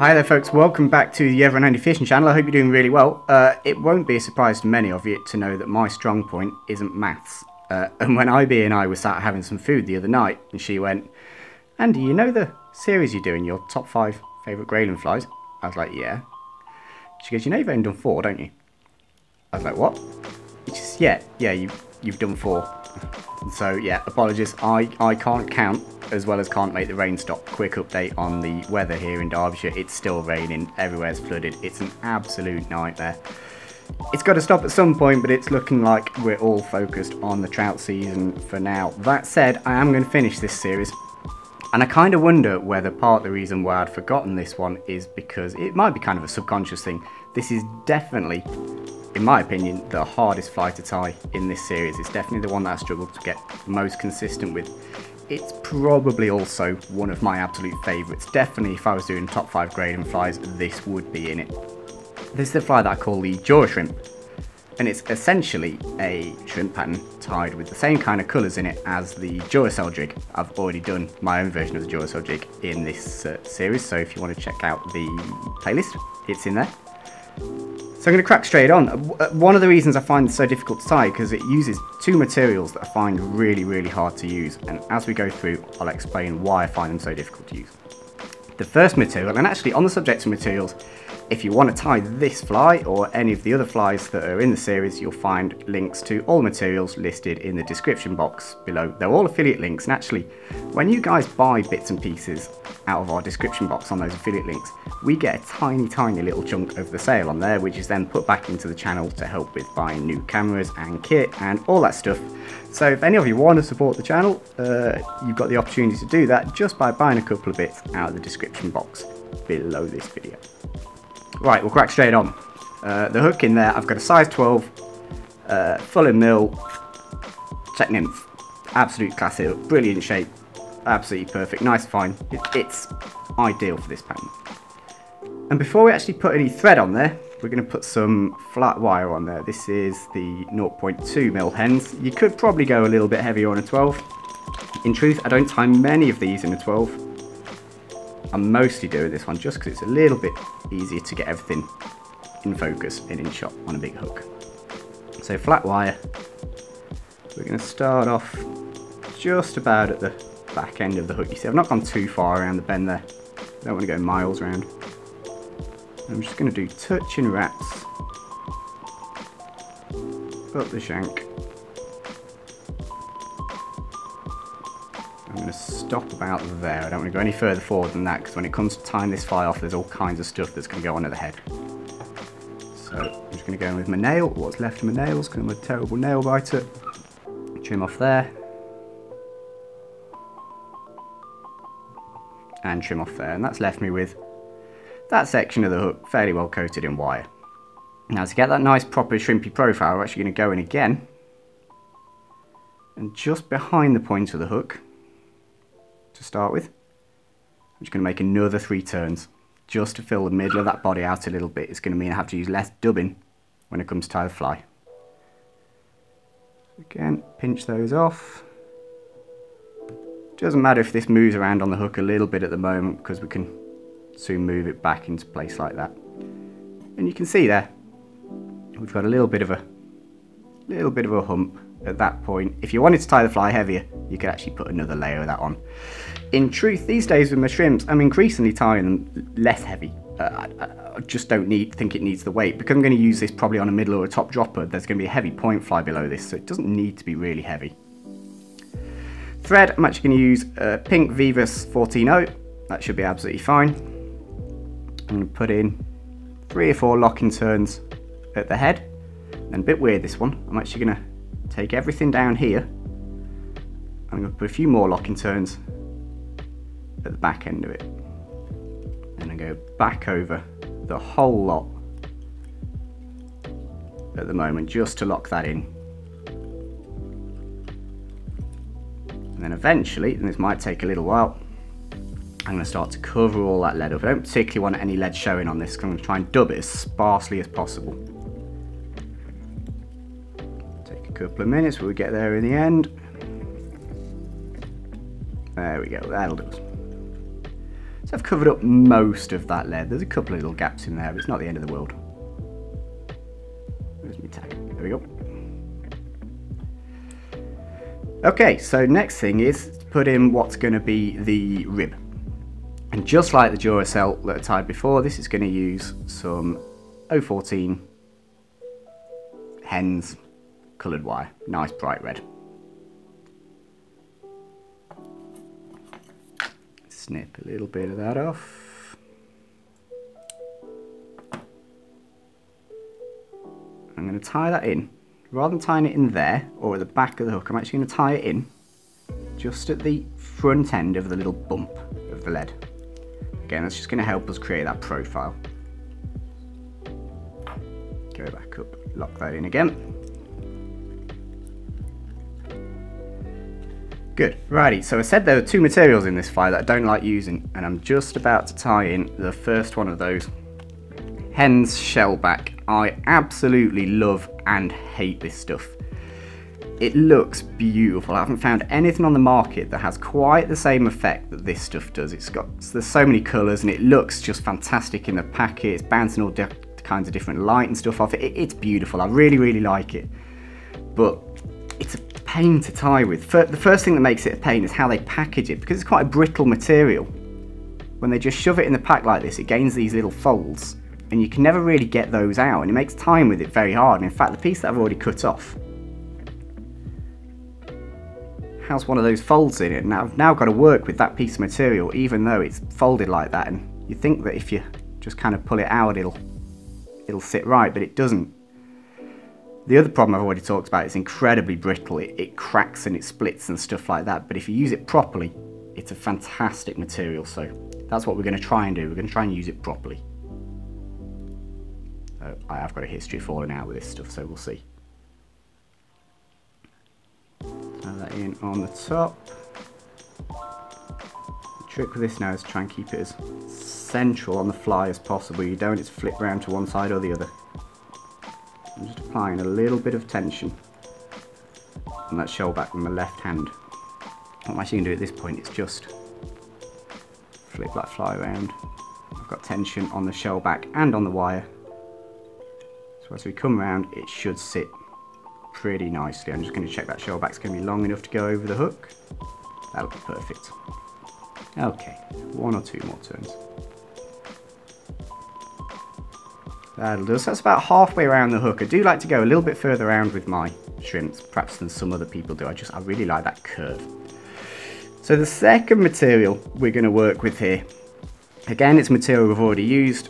Hi there folks, welcome back to the Ever and Only Fishing channel. I hope you're doing really well. It won't be a surprise to many of you to know that my strong point isn't maths. And when IB and I were sat having some food the other night and she went, "Andy, you know the series you're doing, your top 5 favourite Grayling flies?" I was like, "Yeah." She goes, "You know you've only done 4, don't you?" I was like, "What?" She says, yeah, you've done 4. So yeah, apologies, I can't count as well as can't make the rain stop. Quick update on the weather here in Derbyshire. It's still raining, everywhere's flooded. It's an absolute nightmare. It's got to stop at some point, but it's looking like we're all focused on the trout season for now. That said, I am going to finish this series, and I kind of wonder whether part of the reason why I'd forgotten this one is because it might be kind of a subconscious thing. This is definitely, in my opinion, the hardest fly to tie in this series. It's definitely the one that I struggled to get most consistent with. It's probably also one of my absolute favourites. Definitely, if I was doing top 5 Grayling flies, this would be in it. This is the fly that I call the DuraShrimp, and it's essentially a shrimp pattern tied with the same kind of colours in it as the Duracell Jig. I've already done my own version of the Duracell Jig in this series, so if you want to check out the playlist, it's in there. So I'm going to crack straight on. One of the reasons I find it so difficult to tie because it uses 2 materials that I find really hard to use, and as we go through I'll explain why I find them so difficult to use. The first material, and actually on the subject of materials, if you want to tie this fly or any of the other flies that are in the series, you'll find links to all the materials listed in the description box below. They're all affiliate links, and actually when you guys buy bits and pieces out of our description box on those affiliate links, we get a tiny little chunk of the sale on there, which is then put back into the channel to help with buying new cameras and kit and all that stuff. So if any of you want to support the channel, you've got the opportunity to do that just by buying a couple of bits out of the description box below this video. Right, we'll crack straight on. The hook in there, I've got a size 12 full and mill check nymph. Absolute classic, brilliant shape, absolutely perfect, nice fine. It's ideal for this pattern. And before we actually put any thread on there, we're going to put some flat wire on there. This is the 0.2 mil hens. You could probably go a little bit heavier on a 12. In truth, I don't tie many of these in a 12. I'm mostly doing this one just because it's a little bit easier to get everything in focus and in shot on a big hook. So flat wire, we're going to start off just about at the back end of the hook. You see I've not gone too far around the bend there, I don't want to go miles around. I'm just going to do touch and wraps up the shank. I'm going to stop about there. I don't want to go any further forward than that because when it comes to tying this fly off, there's all kinds of stuff that's going to go on at the head. So I'm just going to go in with my nail, what's left of my nails, because I'm a terrible nail biter. Trim off there. And trim off there. And that's left me with that section of the hook fairly well coated in wire. Now to get that nice proper shrimpy profile, we're actually going to go in again. And just behind the point of the hook, to start with, I'm just going to make another 3 turns just to fill the middle of that body out a little bit. It's going to mean I have to use less dubbing when it comes to tie the fly. Again, pinch those off. Doesn't matter if this moves around on the hook a little bit at the moment because we can soon move it back into place like that. And you can see there we've got a little bit of a hump at that point. If you wanted to tie the fly heavier, you could actually put another layer of that on. In truth, these days with my shrimps, I'm increasingly tying them less heavy. I just don't think it needs the weight. Because I'm going to use this probably on a middle or a top dropper, there's going to be a heavy point fly below this, so it doesn't need to be really heavy. Thread, I'm actually going to use pink Vivus 14.0. That should be absolutely fine. I'm going to put in 3 or 4 locking turns at the head. And a bit weird this one, I'm actually going to take everything down here. I'm going to put a few more locking turns at the back end of it. And I go back over the whole lot at the moment just to lock that in. And then eventually, and this might take a little while, I'm going to start to cover all that lead up. I don't particularly want any lead showing on this because I'm going to try and dub it as sparsely as possible. Take a couple of minutes before we get there in the end. There we go, that'll do us. So to have covered up most of that lead. There's a couple of little gaps in there, but it's not the end of the world. Where's my tag? There we go. Okay, so next thing is to put in what's going to be the rib. And just like the Duracell that I tied before, this is going to use some 014 hens coloured wire. Nice bright red. Snip a little bit of that off. I'm going to tie that in. Rather than tying it in there or at the back of the hook, I'm actually going to tie it in just at the front end of the little bump of the lead. Again, that's just going to help us create that profile. Go back up, lock that in again. Good, righty, so I said there were two materials in this file that I don't like using, and I'm just about to tie in the first one of those. Hen's shellback. I absolutely love and hate this stuff. It looks beautiful. I haven't found anything on the market that has quite the same effect that this stuff does. There's so many colours and it looks just fantastic in the packet. It's bouncing all kinds of different light and stuff off it. It's beautiful. I really, really like it. But it's a pain to tie with. The first thing that makes it a pain is how they package it, because it's quite a brittle material. When they just shove it in the pack like this, it gains these little folds, and you can never really get those out, and it makes tying with it very hard. And in fact, the piece that I've already cut off has one of those folds in it, and I've now got to work with that piece of material even though it's folded like that. And you think that if you just kind of pull it out, it'll sit right, but it doesn't. The other problem I've already talked about, it's incredibly brittle. It cracks and it splits and stuff like that, but if you use it properly, it's a fantastic material. So that's what we're going to try and do. We're going to try and use it properly. So I have got a history of falling out with this stuff, so we'll see. Add that in on the top. The trick with this now is to try and keep it as central on the fly as possible. You don't want it to flip round to one side or the other. I'm just applying a little bit of tension on that shell back with my left hand. What I'm actually going to do at this point is just flip that fly around. I've got tension on the shell back and on the wire. So as we come around, it should sit pretty nicely. I'm just going to check that shell back's going to be long enough to go over the hook. That'll be perfect. Okay, one or two more turns. That'll do. So that's about halfway around the hook. I do like to go a little bit further around with my shrimps, perhaps than some other people do. I really like that curve. So the second material we're going to work with here, again, it's material we've already used.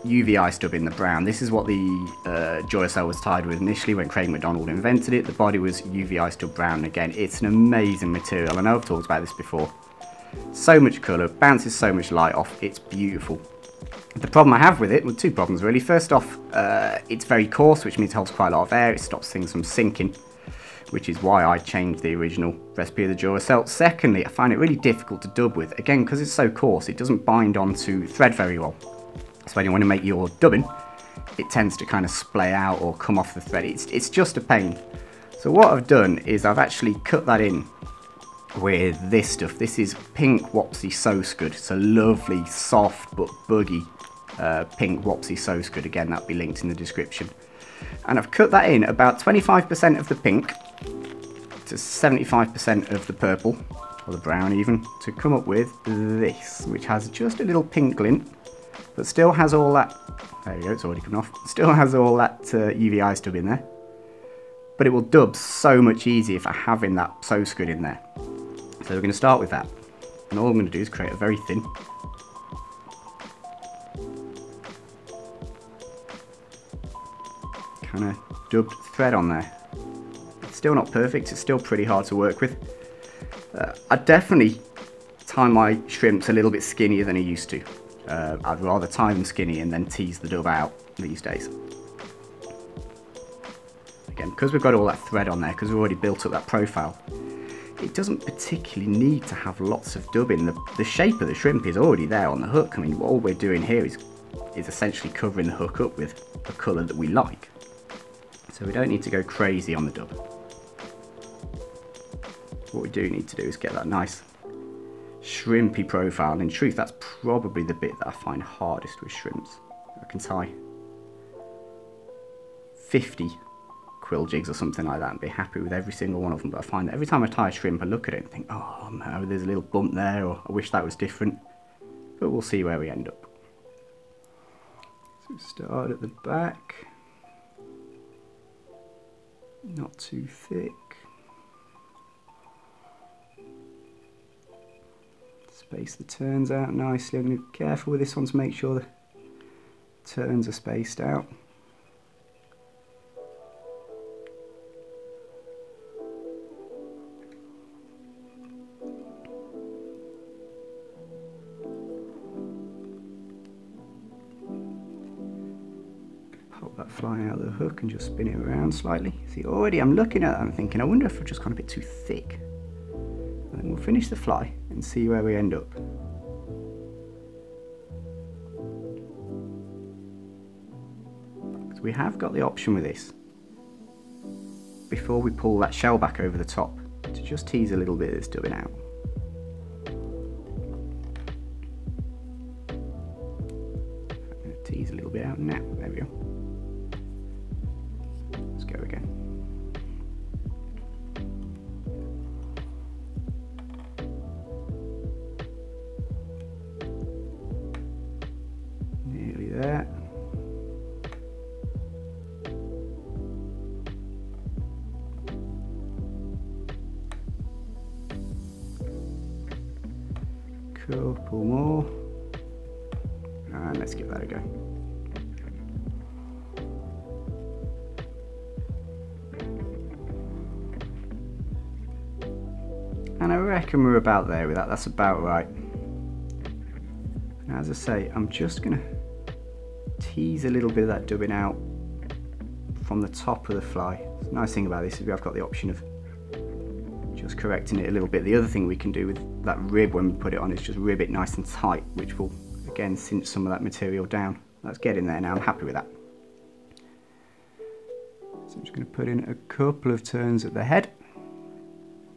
UV stub in the brown. This is what the Duracell was tied with initially when Craig McDonald invented it. The body was UV stub brown. Again, it's an amazing material. I know I've talked about this before. So much colour, bounces so much light off. It's beautiful. The problem I have with it, well, two problems really. First off, it's very coarse, which means it holds quite a lot of air. It stops things from sinking, which is why I changed the original recipe of the Duracell. Secondly, I find it really difficult to dub with. Again, because it's so coarse, it doesn't bind onto thread very well. So when you want to make your dubbing, it tends to kind of splay out or come off the thread. It's just a pain. So what I've done is I've actually cut that in with this stuff. This is pink Wopsy So Scud. It's a lovely, soft but buggy pink Wopsy So Scud. Again, that'll be linked in the description. And I've cut that in about 25% of the pink to 75% of the purple, or the brown even, to come up with this, which has just a little pink glint, but still has all that, there we go, it's already come off, still has all that UV stub in there. But it will dub so much easier for having that So Scud in there. So we're going to start with that. And all I'm going to do is create a very thin kind of dubbed thread on there. It's still not perfect, it's still pretty hard to work with. I definitely tie my shrimps a little bit skinnier than I used to. I'd rather tie them skinny and then tease the dub out these days. Again, because we've got all that thread on there, because we've already built up that profile, it doesn't particularly need to have lots of dubbing. The shape of the shrimp is already there on the hook. I mean, all we're doing here is essentially covering the hook up with a colour that we like. So we don't need to go crazy on the dub. What we do need to do is get that nice shrimpy profile. In truth, that's probably the bit that I find hardest with shrimps. I can tie 50 quill jigs or something like that and be happy with every single one of them, but I find that every time I tie a shrimp I look at it and think, oh no, there's a little bump there, or I wish that was different. But we'll see where we end up. So start at the back, not too thick. Space the turns out nicely. I'm going to be careful with this one to make sure the turns are spaced out. Pop that fly out of the hook and just spin it around slightly. See, already I'm looking at that and thinking, I wonder if I've just gone a bit too thick. And then we'll finish the fly and see where we end up. So we have got the option with this, before we pull that shell back over the top, to just tease a little bit of this dubbing out. I'm going to tease a little bit out now. There we go. Let's go again. Nearly there. Couple more, and let's give that a go. And I reckon we're about there with that. That's about right. And as I say, I'm just gonna tease a little bit of that dubbing out from the top of the fly. The nice thing about this is we have got the option of just correcting it a little bit. The other thing we can do with that rib when we put it on is just rib it nice and tight, which will again cinch some of that material down. That's getting there now. I'm happy with that. So I'm just going to put in a couple of turns at the head,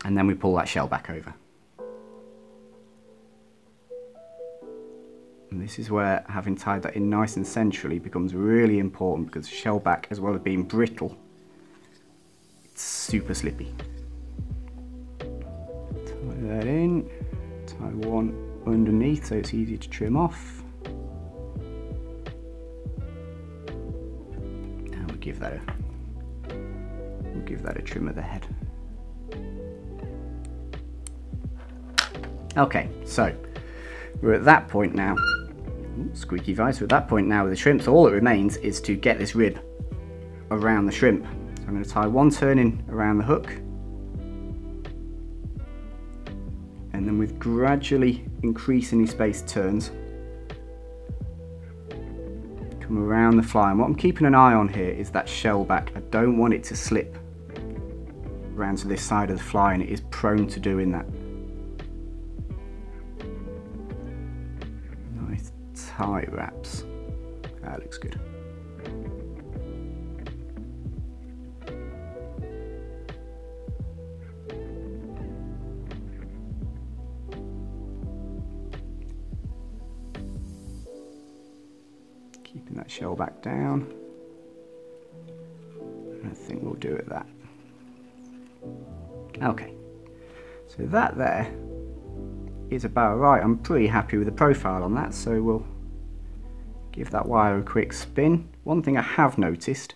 and then we pull that shell back over. And this is where having tied that in nice and centrally becomes really important, because the shell back, as well as being brittle, it's super slippy. That in, tie one underneath so it's easy to trim off, and we'll give that a trim of the head. Okay, so we're at that point now. Ooh, squeaky vice. We're at that point now with the shrimp, so all that remains is to get this rib around the shrimp. So I'm going to tie one turn in around the hook, and then with gradually increasingly spaced turns, come around the fly. And what I'm keeping an eye on here is that shell back. I don't want it to slip around to this side of the fly, and it is prone to doing that. Nice tight wraps. That looks good. Keeping that shell back down. I think we'll do it that. Okay, so that there is about right. I'm pretty happy with the profile on that, so we'll give that wire a quick spin. One thing I have noticed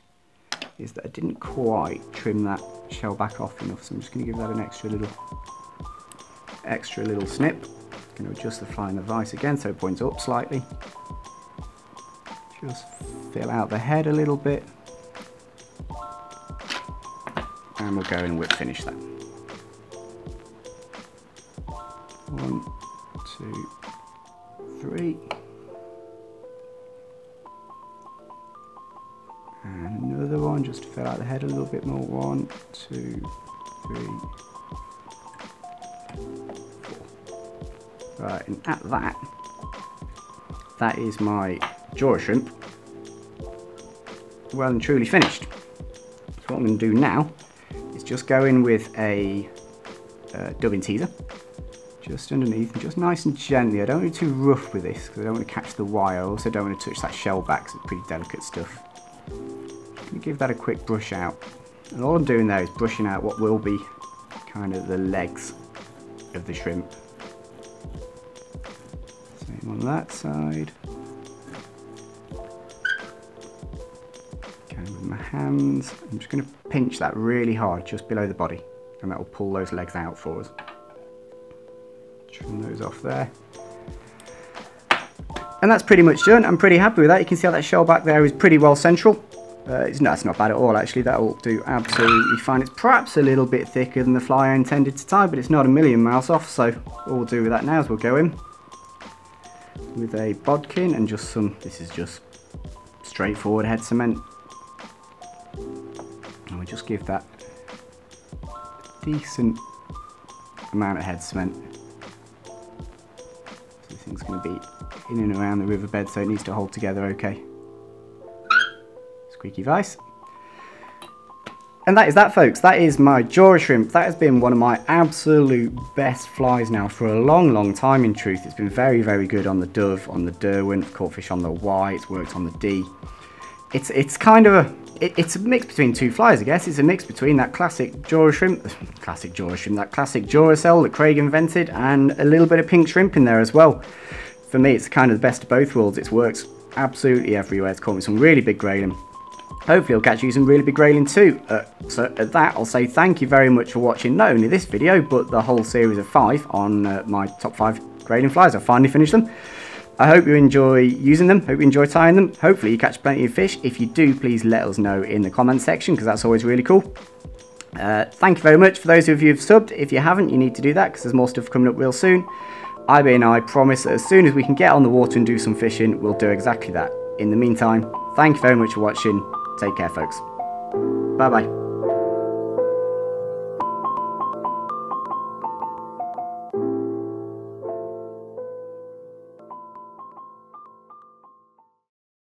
is that I didn't quite trim that shell back off enough, so I'm just going to give that an extra little snip. I'm going to adjust the fly in the vise again so it points up slightly. Just fill out the head a little bit, and we'll go and whip finish that. 1, 2, 3, and another one just to fill out the head a little bit more. 1, 2, 3, 4. Right, and at that is my DuraShrimp well and truly finished. So what I'm going to do now is just go in with a dubbing teaser, just underneath, and just nice and gently. I don't want to be too rough with this because I don't want to catch the wire. I also don't want to touch that shell back because it's pretty delicate stuff. Just going to give that a quick brush out. And all I'm doing there is brushing out what will be kind of the legs of the shrimp. Same on that side. Kind of with my hands. I'm just going to pinch that really hard just below the body, and that will pull those legs out for us. Trim those off there. And that's pretty much done. I'm pretty happy with that. You can see how that shell back there is pretty well central. It's not bad at all, actually. That will do absolutely fine. It's perhaps a little bit thicker than the fly I intended to tie, but it's not a million miles off. So all we'll do with that now is we'll go in with a bodkin and just some, this is just straightforward head cement. And we'll just give that a decent amount of head cement. So this thing's going to be in and around the riverbed, so it needs to hold together okay. Squeaky vice. And that is that, folks. That is my DuraShrimp. That has been one of my absolute best flies now for a long time, in truth. It's been very, very good on the dove, on the Derwent, caught fish on the Y, it's worked on the D. It's kind of a, it's a mix between two flies, I guess. It's a mix between that classic DuraShrimp, that classic Duracell that Craig invented, and a little bit of pink shrimp in there as well. For me, it's kind of the best of both worlds. It's worked absolutely everywhere. It's caught me some really big grayling. Hopefully I'll catch you some really big grayling too. So at that, I'll say thank you very much for watching not only this video, but the whole series of 5 on my top 5 grayling flies. I've finally finished them. I hope you enjoy using them. Hope you enjoy tying them. Hopefully you catch plenty of fish. If you do, please let us know in the comment section, because that's always really cool. Thank you very much for those of you who've subbed. If you haven't, you need to do that, because there's more stuff coming up real soon. IB and I promise that as soon as we can get on the water and do some fishing, we'll do exactly that. In the meantime, thank you very much for watching. Take care, folks. Bye-bye.